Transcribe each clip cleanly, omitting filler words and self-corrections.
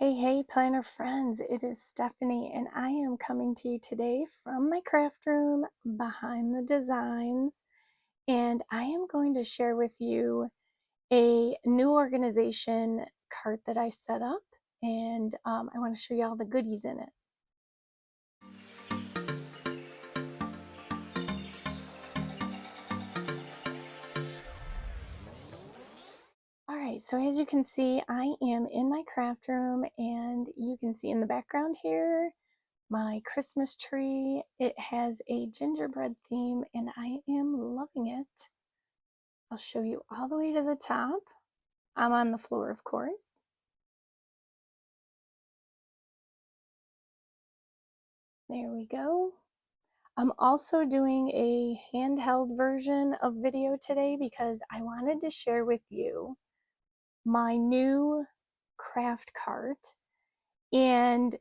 Hey, planner friends, it is Stephanie, and I am coming to you today from my craft room behind the designs. And I am going to share with you a new organization cart that I set up, and I want to show you all the goodies in it. All right, so as you can see, I am in my craft room, and you can see in the background here my Christmas tree. It has a gingerbread theme, and I am loving it. I'll show you all the way to the top. I'm on the floor, of course. There we go. I'm also doing a handheld version of video today because I wanted to share with you my new craft cart. And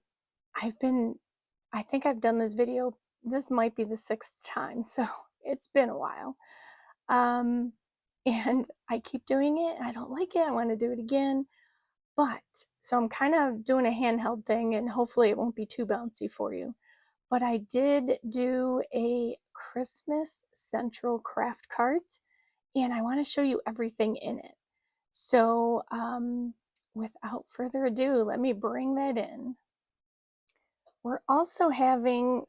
I think I've done this video, this might be the 6th time, so it's been a while. And I keep doing it. I don't like it. I want to do it again. So I'm kind of doing a handheld thing, and hopefully it won't be too bouncy for you. But I did do a Christmas Central craft cart, and I want to show you everything in it. So without further ado, let me bring that in. We're also having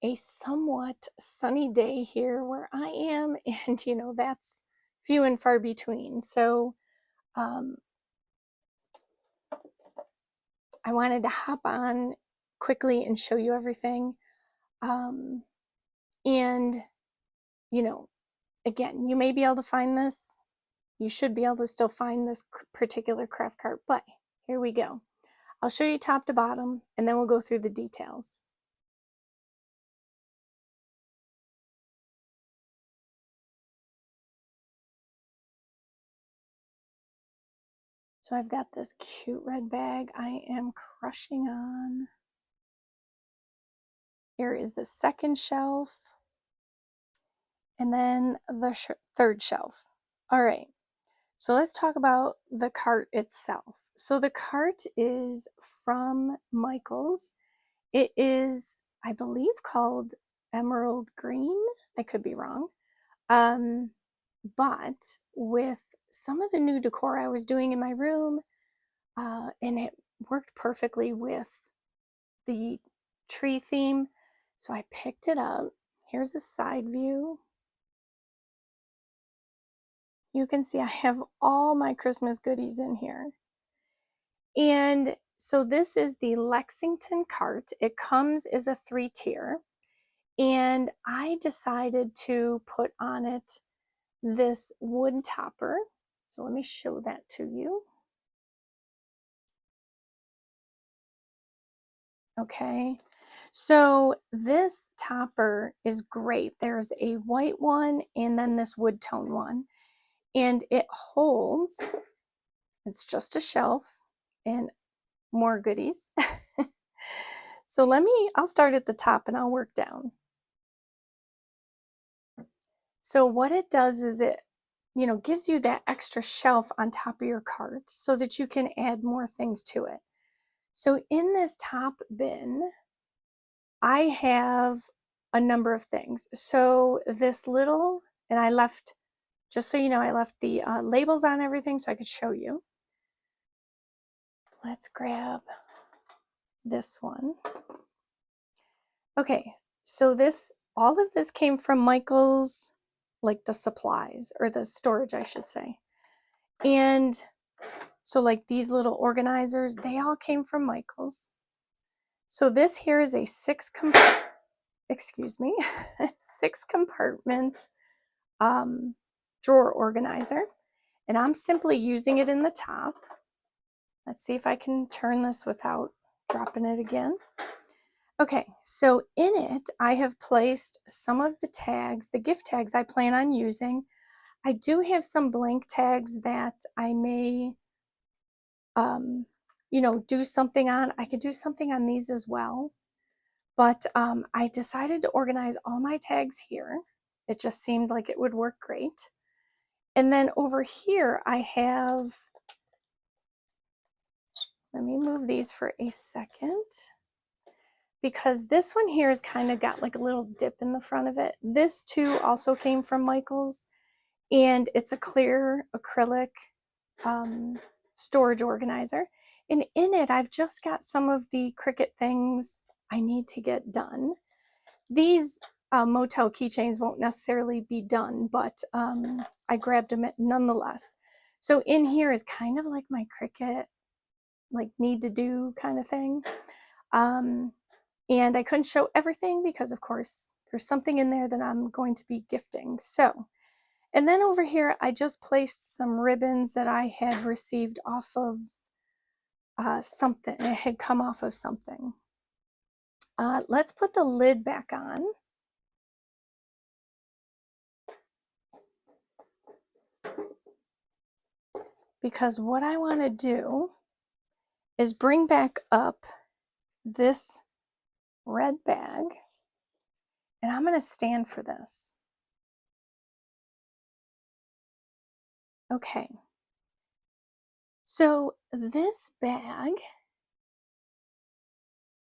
a somewhat sunny day here where I am, and that's few and far between. So I wanted to hop on quickly and show you everything. And, again, you may be able to find this. You should be able to still find this particular craft cart, but here we go. I'll show you top to bottom, and then we'll go through the details. So I've got this cute red bag I am crushing on. Here is the second shelf, and then the third shelf. All right, so let's talk about the cart itself. So the cart is from Michaels. It is, I believe, called Emerald Green. I could be wrong. But with some of the new decor I was doing in my room, and it worked perfectly with the tree theme, so I picked it up. Here's a side view. You can see I have all my Christmas goodies in here. And so this is the Lexington cart. It comes as a 3-tier. And I decided to put on it this wood topper. So let me show that to you. Okay, so this topper is great. There's a white one and then this wood tone one. And it holds, it's just a shelf and more goodies. So I'll start at the top and I'll work down. So what it does is it, gives you that extra shelf on top of your cart so that you can add more things to it. So in this top bin, I have a number of things. So this little, and I left, just so you know, I left the labels on everything so I could show you. Let's grab this one. Okay, so all of this came from Michael's, like the supplies, or the storage, I should say. And so like these little organizers, they all came from Michael's. So this here is a 6 compartment drawer organizer, and I'm simply using it in the top. Let's see if I can turn this without dropping it again. Okay, so in it, I have placed some of the tags, the gift tags I plan on using. I do have some blank tags that I may, do something on. I could do something on these as well. But I decided to organize all my tags here. It just seemed like it would work great. And then over here, I have, let me move these for a second, because this one here has kind of got like a little dip in the front of it. This too also came from Michael's, and it's a clear acrylic storage organizer. And in it, I've just got some of the Cricut things I need to get done. These motel keychains won't necessarily be done, but I grabbed them nonetheless. So in here is kind of like my Cricut, like need to do kind of thing. And I couldn't show everything because, of course, there's something in there that I'm going to be gifting. So, and then over here, I just placed some ribbons that I had received off of something. It had come off of something. Let's put the lid back on. Because what I want to do is bring back up this red bag, and I'm going to stand for this. Okay. So this bag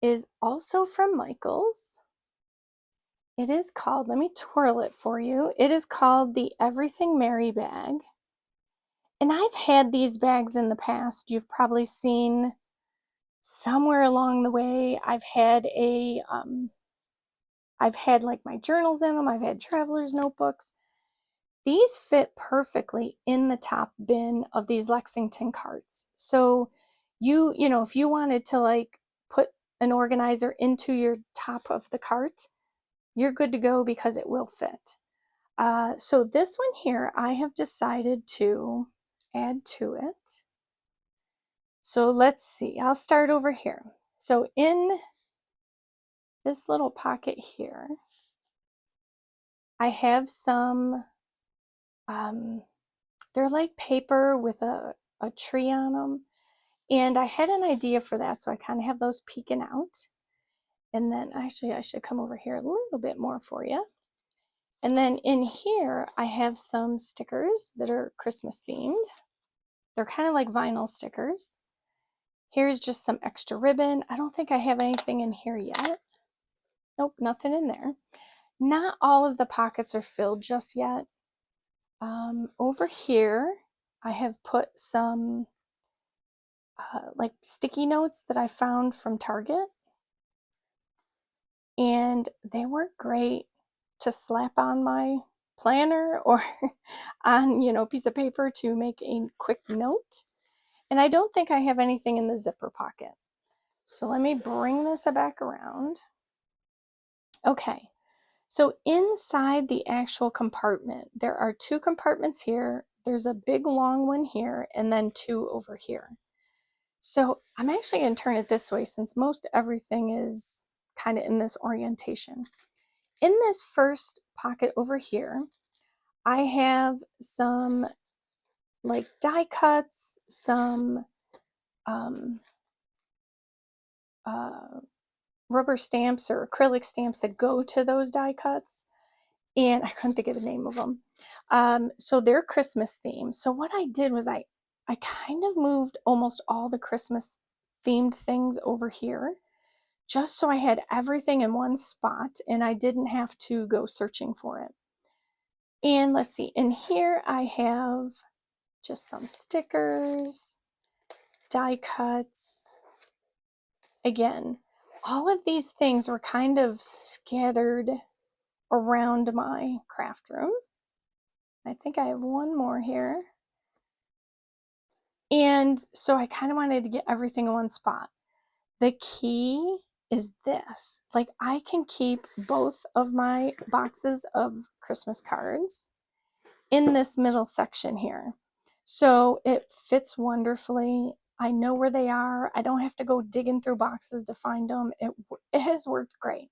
is also from Michael's. It is called, let me twirl it for you. It is called the Everything Mary bag. And I've had these bags in the past. You've probably seen somewhere along the way. I've had like my journals in them. I've had traveler's notebooks. These fit perfectly in the top bin of these Lexington carts. So you know, if you wanted to like put an organizer into your top of the cart, you're good to go because it will fit. So this one here, I have decided to add to it. So let's see, I'll start over here. So in this little pocket here, I have some, they're like paper with a tree on them. And I had an idea for that, so I kind of have those peeking out. And then actually I should come over here a little bit more for you. And then in here, I have some stickers that are Christmas themed. They're kind of like vinyl stickers. Here's just some extra ribbon. I don't think I have anything in here yet. Nope, nothing in there. Not all of the pockets are filled just yet. Over here, I have put some like sticky notes that I found from Target. And they work great to slap on my planner or on, you know, a piece of paper to make a quick note. And I don't think I have anything in the zipper pocket. So let me bring this back around. Okay, so inside the actual compartment, there are two compartments here. There's a big long one here and then two over here. So I'm actually going to turn it this way since most everything is kind of in this orientation. In this first pocket over here, I have some like die cuts, some rubber stamps or acrylic stamps that go to those die cuts. And I couldn't think of the name of them. So they're Christmas themed. So what I did was I kind of moved almost all the Christmas themed things over here, just so I had everything in one spot and I didn't have to go searching for it. And let's see, in here I have just some stickers, die cuts. Again, all of these things were kind of scattered around my craft room. I think I have one more here. And so I kind of wanted to get everything in one spot. The key is this. Like I can keep both of my boxes of Christmas cards in this middle section here. So it fits wonderfully. I know where they are. I don't have to go digging through boxes to find them. It has worked great.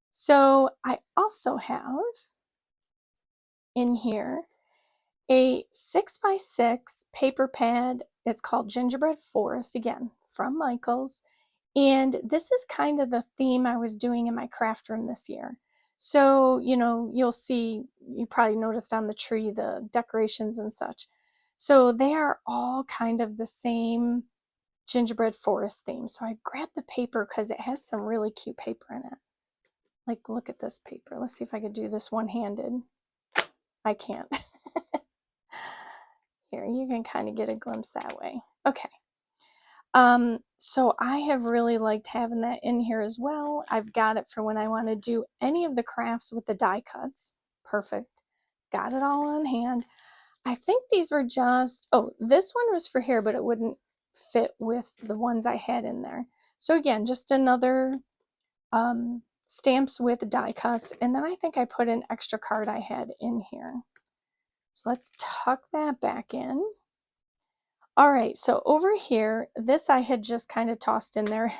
So I also have in here a 6x6 paper pad. It's called Gingerbread Forest, again, from Michael's. And this is kind of the theme I was doing in my craft room this year. So, you know, you'll see, you probably noticed on the tree, the decorations and such. So they are all kind of the same gingerbread forest theme. So I grabbed the paper because it has some really cute paper in it. Like, look at this paper. Let's see if I could do this one-handed. I can't. Here, you can kind of get a glimpse that way. Okay. So I have really liked having that in here as well. I've got it for when I want to do any of the crafts with the die cuts. Perfect. Got it all on hand. I think these were just, oh, this one was for here, but it wouldn't fit with the ones I had in there. So again, just another stamps with die cuts. And then I think I put an extra card I had in here. So let's tuck that back in. All right, so over here, this I had just kind of tossed in there.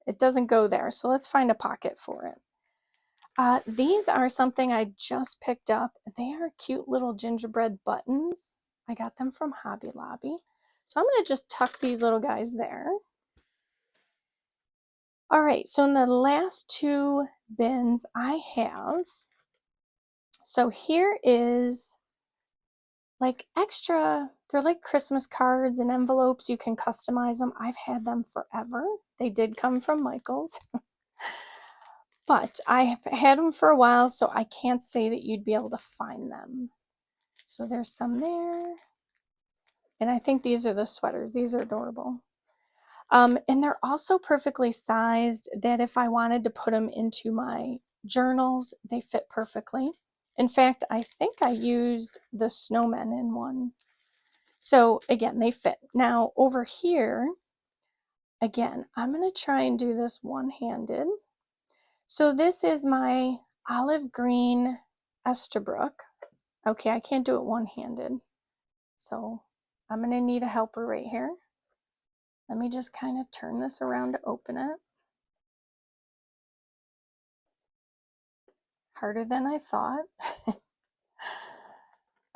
It doesn't go there, so let's find a pocket for it. These are something I just picked up. They are cute little gingerbread buttons. I got them from Hobby Lobby. So I'm going to just tuck these little guys there. All right, so in the last two bins I have, so here is like extra, they're like Christmas cards and envelopes. You can customize them. I've had them forever. They did come from Michael's. But I've had them for a while, so I can't say that you'd be able to find them. So there's some there. And I think these are the sweaters. These are adorable. And they're also perfectly sized that if I wanted to put them into my journals, they fit perfectly. In fact, I think I used the snowmen in one. So again, they fit. Now over here, again, I'm going to try and do this one-handed. So this is my olive green Estabrook. Okay, I can't do it one-handed. So I'm going to need a helper right here. Let me just kind of turn this around to open it. Harder than I thought.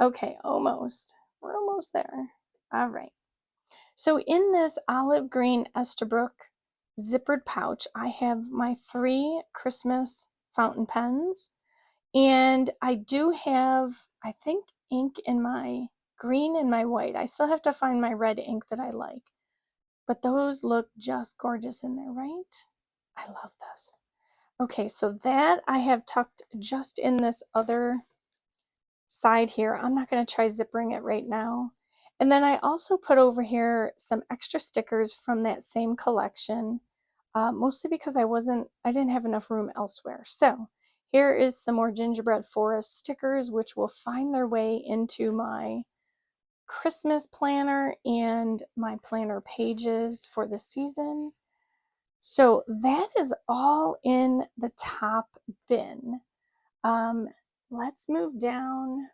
Okay, almost. We're almost there. All right. So in this olive green Estabrook zippered pouch, I have my 3 Christmas fountain pens. And I do have, I think, ink in my green and my white. I still have to find my red ink that I like. But those look just gorgeous in there, right? I love this. Okay, so that I have tucked just in this other side here. I'm not going to try zippering it right now. And then I also put over here some extra stickers from that same collection, mostly because I didn't have enough room elsewhere. So here is some more gingerbread forest stickers, which will find their way into my Christmas planner and my planner pages for the season. So that is all in the top bin. Let's move down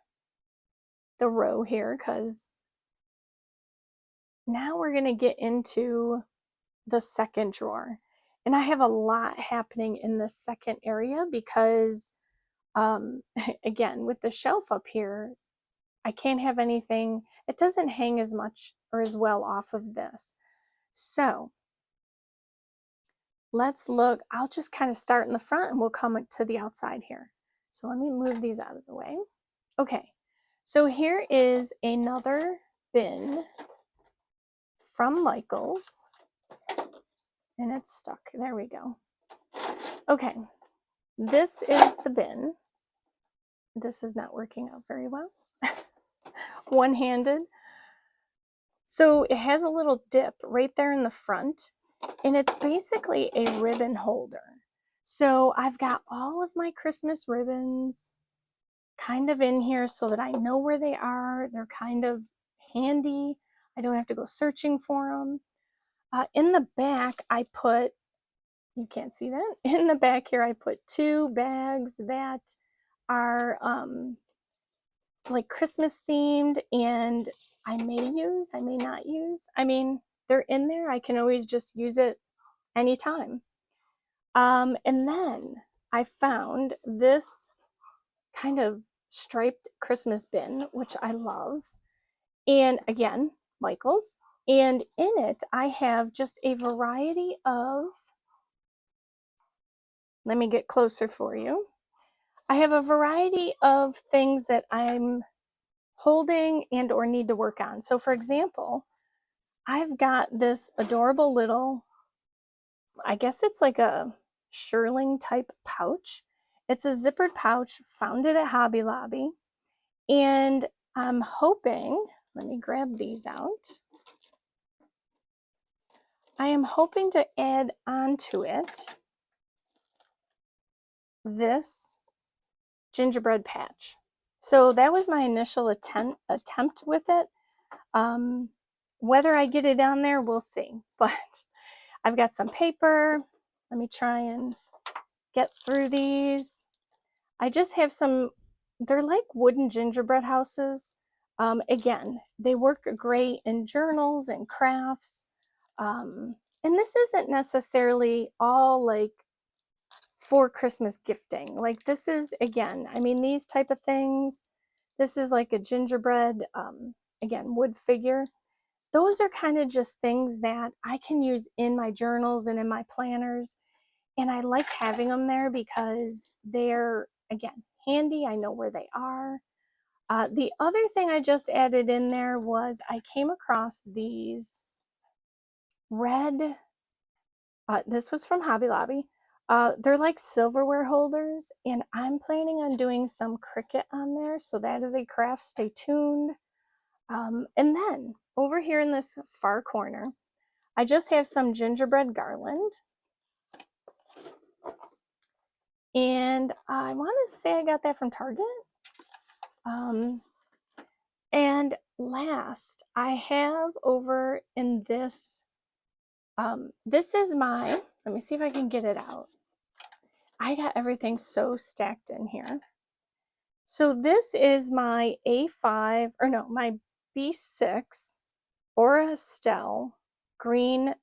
the row here because now we're going to get into the second drawer. And I have a lot happening in this second area because, again, with the shelf up here, I can't have anything, it doesn't hang as much or as well off of this. So let's look, I'll just kind of start in the front and we'll come to the outside here. So let me move these out of the way. Okay, so here is another bin from Michael's. And it's stuck. There we go. Okay, this is the bin. This is not working out very well. One-handed. So it has a little dip right there in the front, and it's basically a ribbon holder. So I've got all of my Christmas ribbons kind of in here so that I know where they are. They're kind of handy. I don't have to go searching for them. In the back, I put, you can't see that, in the back here, I put 2 bags that are like Christmas themed, and I may use, I may not use. I mean, they're in there. I can always just use it anytime. And then I found this kind of striped Christmas bin, which I love. And again, Michael's. And in it, I have just a variety of, let me get closer for you. I have a variety of things that I'm holding and or need to work on. So for example, I've got this adorable little, I guess it's like a shearling type pouch. It's a zippered pouch, found it at Hobby Lobby. And I'm hoping, let me grab these out. I am hoping to add onto it this gingerbread patch. So that was my initial attempt with it. Whether I get it on there, we'll see. But I've got some paper. Let me try and get through these. I just have some, they're like wooden gingerbread houses. Again, they work great in journals and crafts. And this isn't necessarily all like for Christmas gifting. Like this is, again, I mean, these type of things, this is like a gingerbread, again, wood figure. Those are kind of just things that I can use in my journals and in my planners. And I like having them there because they're, again, handy. I know where they are. The other thing I just added in there was I came across these red, this was from Hobby Lobby. They're like silverware holders, and I'm planning on doing some Cricut on there. So that is a craft. Stay tuned. And then over here in this far corner, I just have some gingerbread garland. And I want to say I got that from Target. And last, I have over in this, this is my, let me see if I can get it out. I got everything so stacked in here. So this is my A5, or no, my B6 Aura Stell green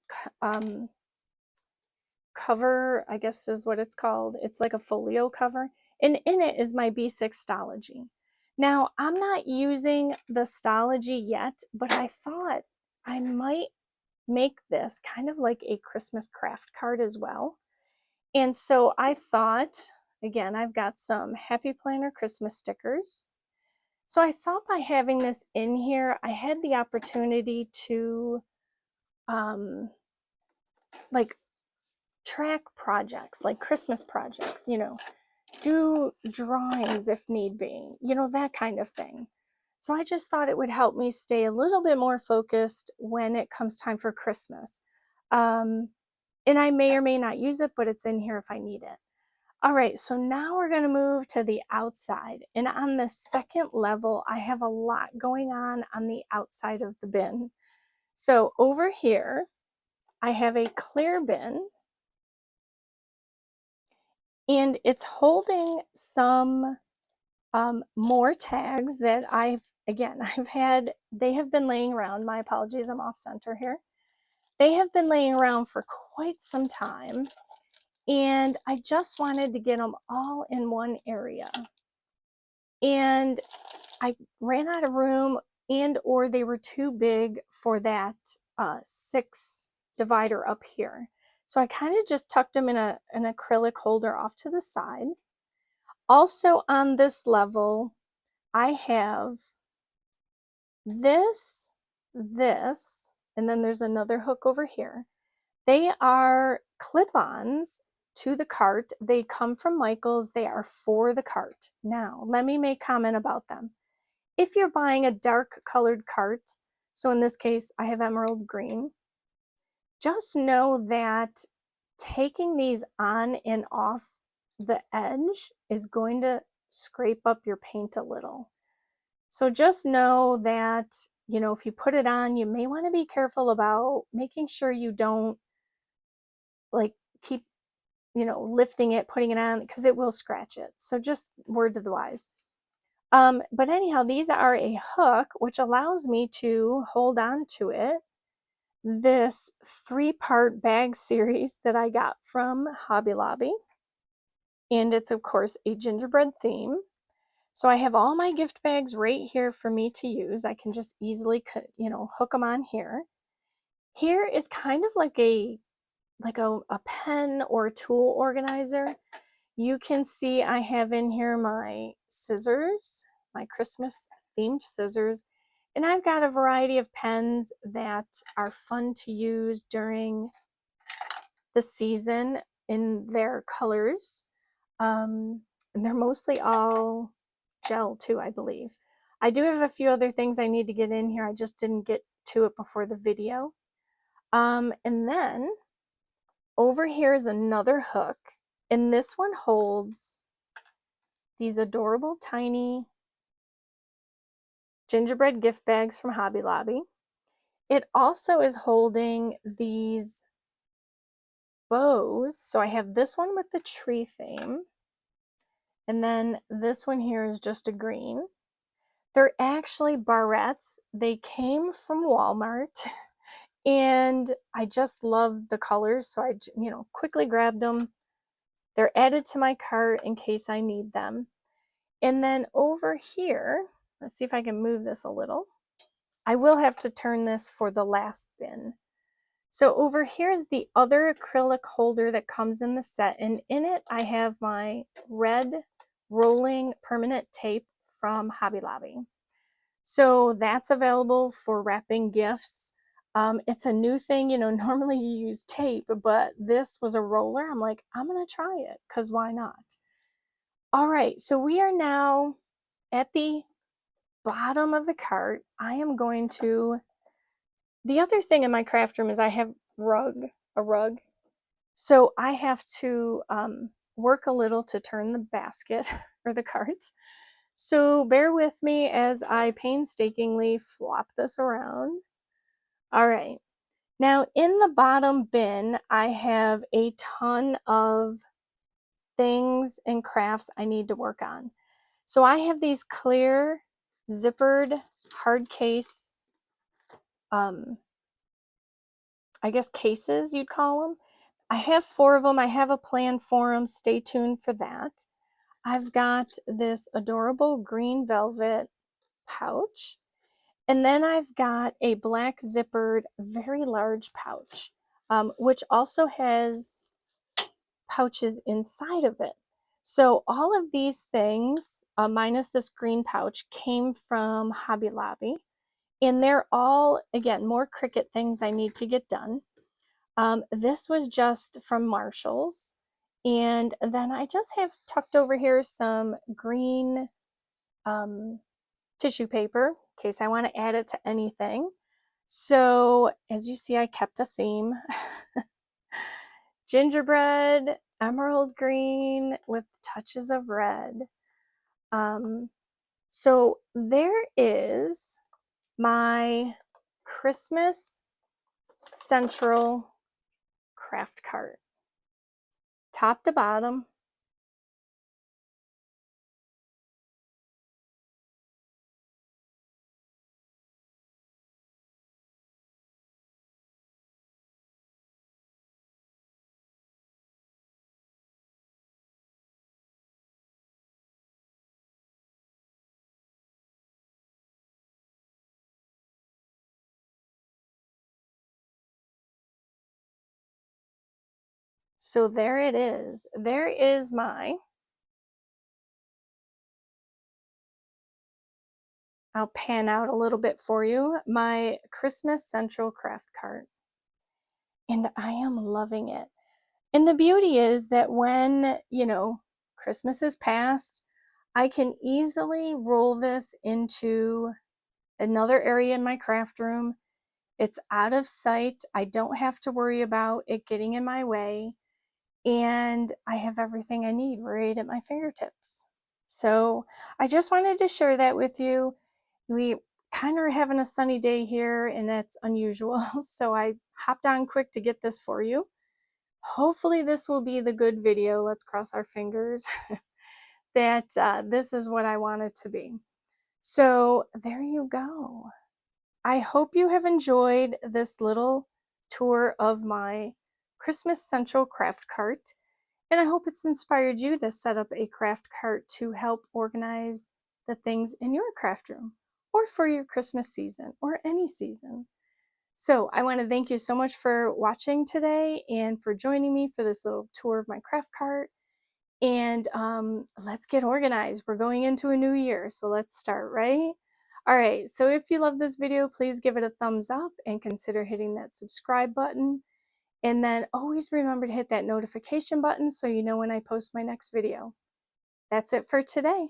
cover, I guess is what it's called. It's like a folio cover. And in it is my B6 Stology. Now, I'm not using the Stology yet, but I thought I might make this kind of like a Christmas craft card as well. And so I thought, again, I've got some Happy Planner Christmas stickers. So I thought by having this in here, I had the opportunity to like track projects, like Christmas projects, you know, do drawings if need be, you know, that kind of thing. So I just thought it would help me stay a little bit more focused when it comes time for Christmas. And I may or may not use it, but it's in here if I need it. All right, so now we're going to move to the outside. And on the second level, I have a lot going on the outside of the bin. So over here, I have a clear bin. And it's holding some more tags that I've had, they have been laying around. My apologies, I'm off center here. They have been laying around for quite some time. And I just wanted to get them all in one area. And I ran out of room, and or they were too big for that 6 divider up here. So I kind of just tucked them in an acrylic holder off to the side. Also on this level, I have this, and then there's another hook over here. They are clip-ons to the cart. They come from Michael's. They are for the cart. Now, let me make comment about them. If you're buying a dark colored cart, so in this case, I have emerald green, just know that taking these on and off the edge is going to scrape up your paint a little. So just know that, you know, if you put it on, you may want to be careful about making sure you don't like keep, you know, lifting it, putting it on, because it will scratch it. So just word to the wise. But anyhow, these are a hook, which allows me to hold on to it. This 3-part bag series that I got from Hobby Lobby. And it's, of course, a gingerbread theme. So I have all my gift bags right here for me to use. I can just easily, you know, hook them on here. Here is kind of like a pen or a tool organizer. You can see I have in here my scissors, my Christmas themed scissors, And I've got a variety of pens that are fun to use during the season in their colors. And they're mostly all gel too, I believe. I do have a few other things I need to get in here. I just didn't get to it before the video. And then over here is another hook, and this one holds these adorable tiny gingerbread gift bags from Hobby Lobby. It also is holding these bows. So I have this one with the tree theme, and then this one here is just a green. They're actually barrettes. They came from Walmart, and I just love the colors, so I quickly grabbed them. They're added to my cart in case I need them. And then over here, let's see if I can move this a little. I will have to turn this for the last bin. So over here is the other acrylic holder that comes in the set, and in it I have my red rolling permanent tape from Hobby Lobby. So that's available for wrapping gifts. It's a new thing, normally you use tape, but this was a roller. I'm like, I'm gonna try it, because why not? All right, so we are now at the bottom of the cart. I am going to, the other thing in my craft room is I have a rug. So I have to work a little to turn the basket or the cart. So bear with me as I painstakingly flop this around. All right. Now in the bottom bin, I have a ton of things and crafts I need to work on. So I have these clear zippered hard case, I guess cases you'd call them. I have 4 of them. I have a plan for them. Stay tuned for that. I've got this adorable green velvet pouch. And then I've got a black zippered, very large pouch, which also has pouches inside of it. So all of these things, minus this green pouch, came from Hobby Lobby. And they're all, again, more Cricut things I need to get done. This was just from Marshall's. And then I just have tucked over here some green tissue paper in case I want to add it to anything. So as you see, I kept a theme. Gingerbread, emerald green with touches of red. So there is my Christmas Central craft cart, top to bottom. So there it is. There is I'll pan out a little bit for you, my Christmas Central craft cart. And I am loving it. And the beauty is that when, Christmas is past, I can easily roll this into another area in my craft room. It's out of sight. I don't have to worry about it getting in my way. And I have everything I need right at my fingertips. So I just wanted to share that with you. We kind of are having a sunny day here, and that's unusual. So I hopped on quick to get this for you. Hopefully this will be the good video. Let's cross our fingers that this is what I want it to be. So there you go. I hope you have enjoyed this little tour of my Christmas Central craft cart. And I hope it's inspired you to set up a craft cart to help organize the things in your craft room, or for your Christmas season, or any season. So I want to thank you so much for watching today and for joining me for this little tour of my craft cart. And let's get organized. We're going into a new year, so let's start, right? All right, so if you love this video, please give it a thumbs up and consider hitting that subscribe button. And then always remember to hit that notification button so you know when I post my next video. That's it for today.